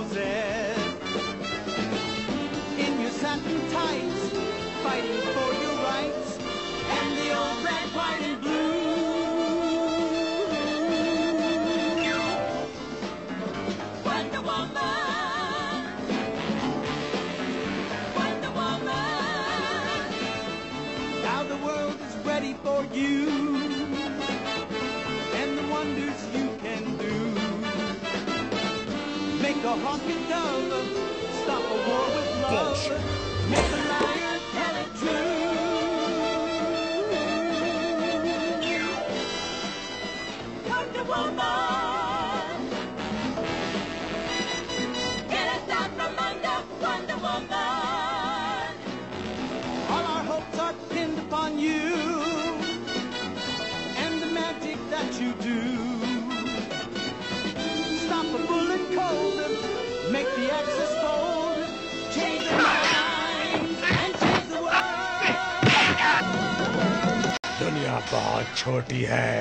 roses. In your satin tights, fighting for your rights, and the old red, white, and blue. Wonder Woman, Wonder Woman. Now the world is ready for you, and the wonders you can do. Make a hawk and dove, stop a war with love, make a liar tell it true. Wonder Woman, get us out from under, Wonder Woman. All our hopes are pinned upon you, and the magic that you do. Stop a bullet cold, make the axis fold, change the minds and change the world. दुनिया बहुत छोटी है,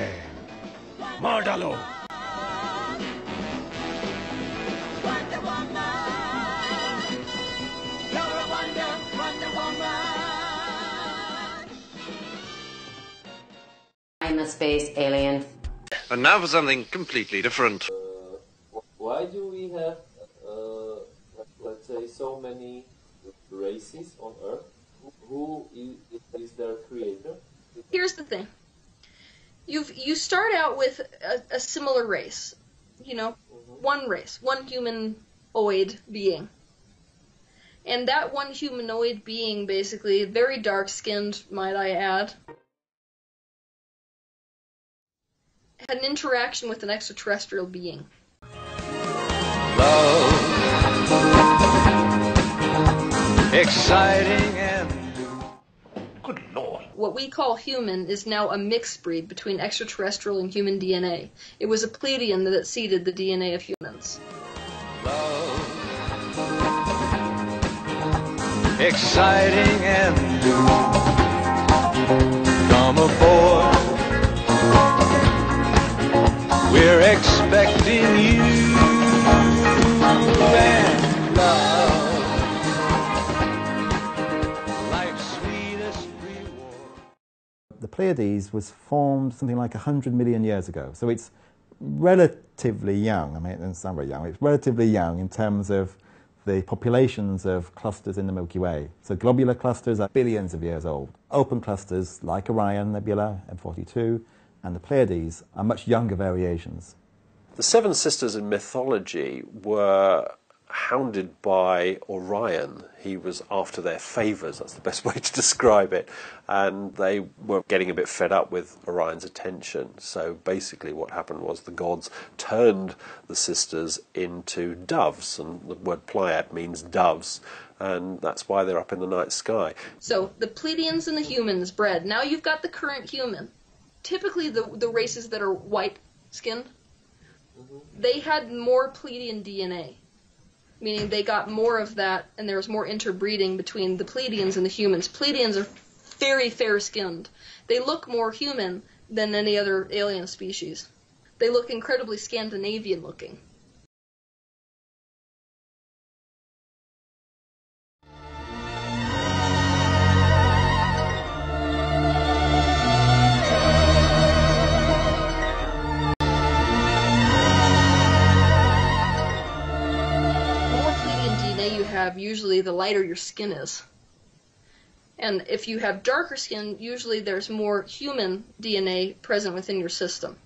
मार डालो। Wonder Woman, you're a wonder, Wonder Woman. In the space alien. And now for something completely different. Why do we have, let's say, so many races on Earth? Who is their creator? Here's the thing. You start out with a similar race, you know, one race, one humanoid being. And that one humanoid being, basically, very dark-skinned, might I add, had an interaction with an extraterrestrial being. Love, exciting and Good Lord. What we call human is now a mixed breed between extraterrestrial and human DNA. It was a Pleiadian that seeded the DNA of humans. love, exciting and new. Come aboard, we're expecting you. And love, life's sweetest reward. The Pleiades was formed something like 100 million years ago, so it's relatively young. I mean, it's not very young. It's relatively young in terms of the populations of clusters in the Milky Way. So globular clusters are billions of years old. Open clusters like Orion Nebula, M42, and the Pleiades are much younger variations. The Seven Sisters in mythology were hounded by Orion. He was after their favours, that's the best way to describe it, and they were getting a bit fed up with Orion's attention. So basically what happened was the gods turned the sisters into doves, and the word Pleiad means doves, and that's why they're up in the night sky. So the Pleiadians and the humans bred. Now you've got the current human. Typically the races that are white-skinned, they had more Pleiadian DNA. Meaning they got more of that, and there was more interbreeding between the Pleiadians and the humans. Pleiadians are very fair-skinned. They look more human than any other alien species. They look incredibly Scandinavian-looking. Usually the lighter your skin is. And if you have darker skin, usually there's more human DNA present within your system.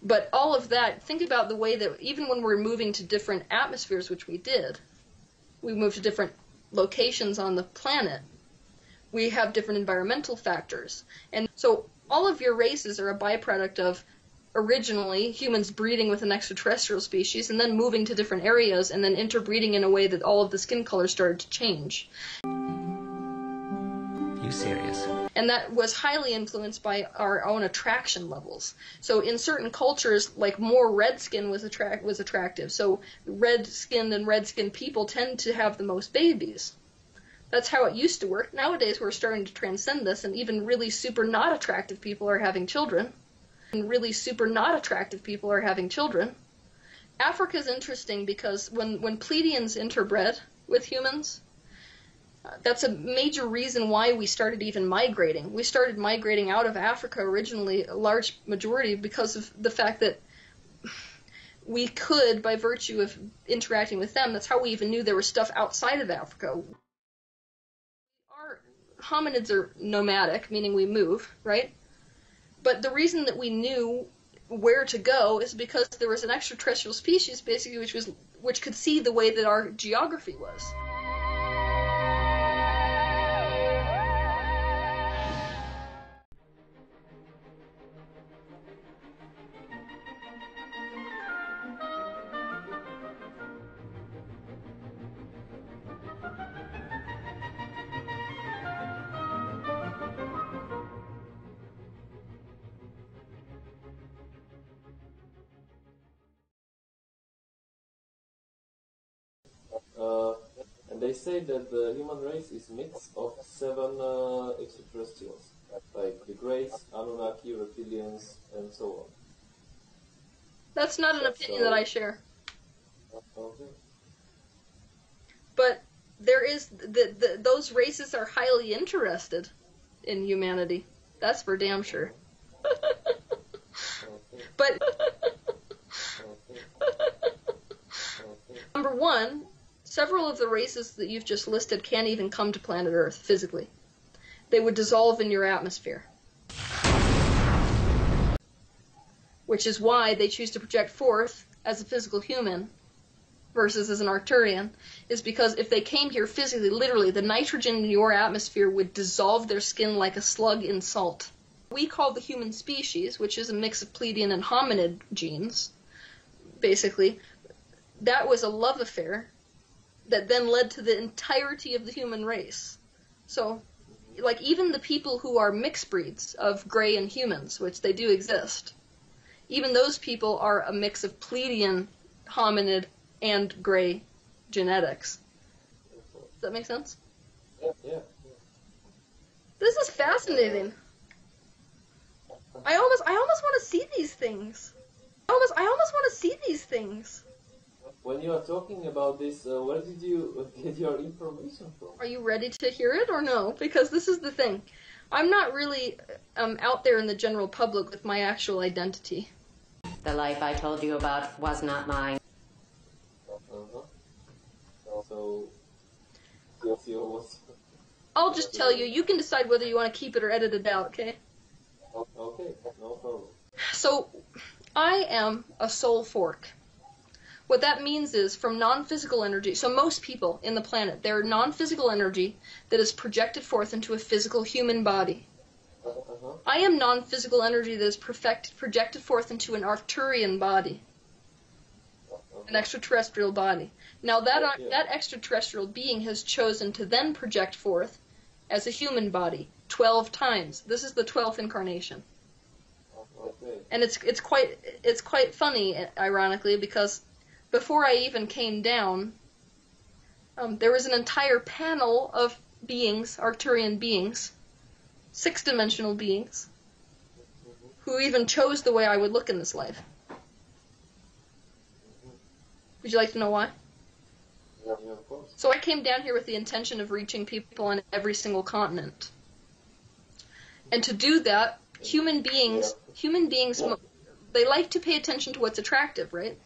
But all of that, think about the way that even when we're moving to different atmospheres, which we did, we moved to different locations on the planet, we have different environmental factors. And so all of your races are a byproduct of originally humans breeding with an extraterrestrial species and then moving to different areas and then interbreeding in a way that all of the skin colors started to change. You serious? And that was highly influenced by our own attraction levels. So in certain cultures, like more red skin was attractive. So red-skinned and red-skinned people tend to have the most babies. That's how it used to work. Nowadays we're starting to transcend this, and even really super not attractive people are having children. And really super not attractive people are having children. Africa's interesting because when Pleiadians interbred with humans, that's a major reason why we started even migrating. We started migrating out of Africa originally, a large majority, because of the fact that we could, by virtue of interacting with them, that's how we even knew there was stuff outside of Africa. Our hominids are nomadic, meaning we move, right? But the reason that we knew where to go is because there was an extraterrestrial species, basically, which could see the way that our geography was. And they say that the human race is mix of 7 extraterrestrials, like the Greys, Anunnaki, reptilians, and so on. That's not an opinion that I share. Okay. But there is those races are highly interested in humanity. That's for damn sure. But number one, several of the races that you've just listed can't even come to planet Earth physically. They would dissolve in your atmosphere. Which is why they choose to project forth as a physical human versus as an Arcturian, is because if they came here physically, literally, the nitrogen in your atmosphere would dissolve their skin like a slug in salt. We call the human species, which is a mix of Pleiadian and hominid genes, basically, that was a love affair that then led to the entirety of the human race. So, like, even the people who are mixed breeds of gray and humans, which they do exist, even those people are a mix of Pleiadian, hominid, and gray genetics. Does that make sense? Yeah. This is fascinating. I almost want to see these things. I almost want to see these things. When you are talking about this, where did you get your information from? Are you ready to hear it or no? Because this is the thing. I'm not really out there in the general public with my actual identity. The life I told you about was not mine. So, I'll just tell you, you can decide whether you want to keep it or edit it out, okay? Okay, no problem. So, I am a soul fork. What that means is from non-physical energy, so most people in the planet, they're non-physical energy that is projected forth into a physical human body. I am non-physical energy that is projected forth into an Arcturian body, an extraterrestrial body. Now that extraterrestrial being has chosen to then project forth as a human body 12 times. This is the 12th incarnation. And it's quite funny, ironically, because before I even came down, there was an entire panel of beings, Arcturian beings, 6-dimensional beings, who even chose the way I would look in this life. Would you like to know why? Yeah, of course. So I came down here with the intention of reaching people on every single continent. And to do that, human beings, they like to pay attention to what's attractive, right?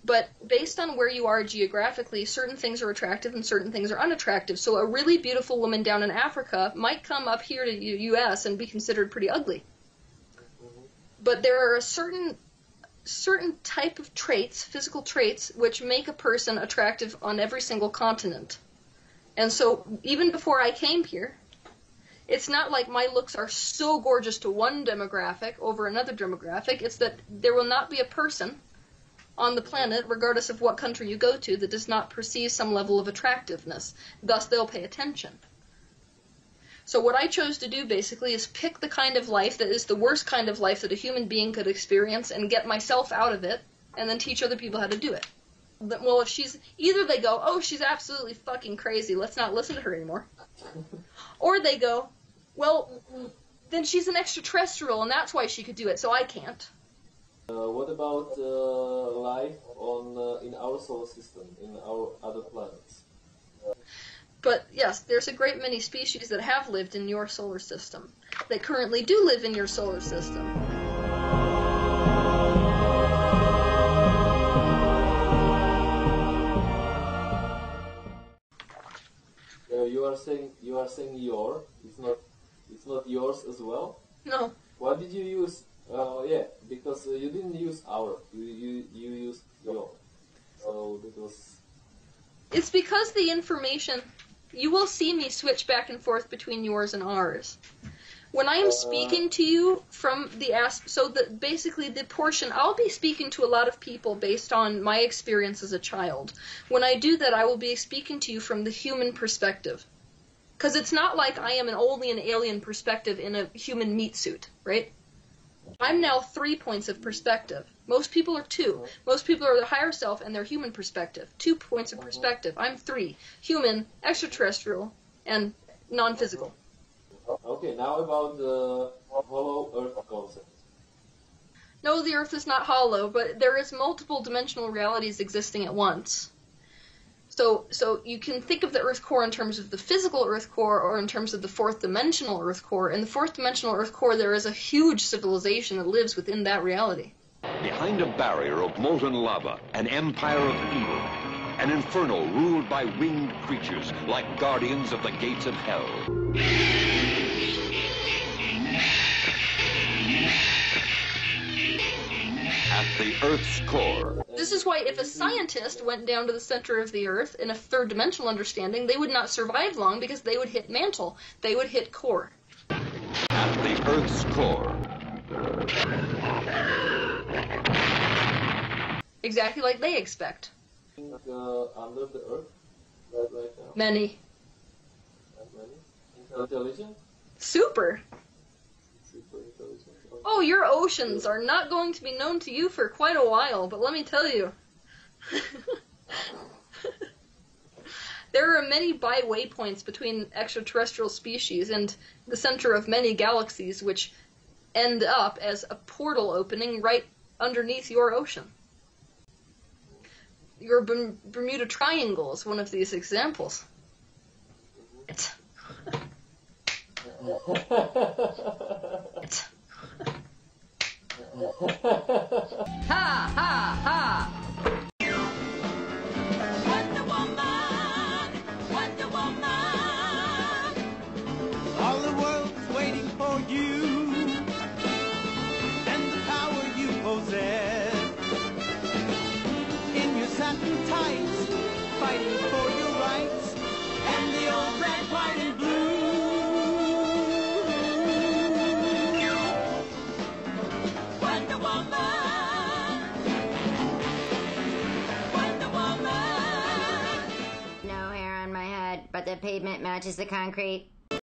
But based on where you are geographically, certain things are attractive and certain things are unattractive. So a really beautiful woman down in Africa might come up here to the U.S. and be considered pretty ugly. But there are a certain type of traits, physical traits, which make a person attractive on every single continent. And so even before I came here, it's not like my looks are so gorgeous to one demographic over another demographic. It's that there will not be a person on the planet, regardless of what country you go to, that does not perceive some level of attractiveness. Thus, they'll pay attention. So what I chose to do, basically, is pick the kind of life that is the worst kind of life that a human being could experience and get myself out of it, and then teach other people how to do it. Well, if she's... Either they go, oh, she's absolutely fucking crazy, let's not listen to her anymore. Or they go, well, then she's an extraterrestrial, and that's why she could do it, so I can't. What about life in our solar system, in our other planets? But yes, there's a great many species that have lived in your solar system, that currently do live in your solar system. You are saying your. It's not yours as well. No. Why did you use? Yeah, because you didn't use our. You used your. So that was. It's because the information. You will see me switch back and forth between yours and ours. When I am speaking to you from the basically the portion, I'll be speaking to a lot of people based on my experience as a child. When I do that, I will be speaking to you from the human perspective. Because it's not like I am only an alien perspective in a human meat suit, right? I'm now 3 points of perspective. Most people are 2. Most people are the higher self and their human perspective. 2 points of perspective. I'm 3. Human, extraterrestrial, and non-physical. Okay, now about the hollow Earth concept. No, the Earth is not hollow, but there is multiple dimensional realities existing at once. So you can think of the Earth core in terms of the physical Earth core or in terms of the fourth dimensional Earth core. In the fourth dimensional Earth core, there is a huge civilization that lives within that reality. Behind a barrier of molten lava, an empire of evil, an inferno ruled by winged creatures like guardians of the gates of hell. At the Earth's core. This is why if a scientist went down to the center of the Earth in a third dimensional understanding, they would not survive long because they would hit mantle. They would hit core. At the Earth's core. Exactly like they expect. Under the Earth right now? Many. Intelligent? Super. Super intelligent. Oh, your oceans are not going to be known to you for quite a while, but let me tell you. There are many waypoints between extraterrestrial species and the center of many galaxies which end up as a portal opening right underneath your ocean. Your Bermuda Triangle is one of these examples. Ha ha ha! Wonder Woman, Wonder Woman. All the world's waiting for you and the power you possess. In your satin tights, fighting for your rights and the old red, white, and blue. Wonder Woman, Wonder Woman. No hair on my head, but the pavement matches the concrete.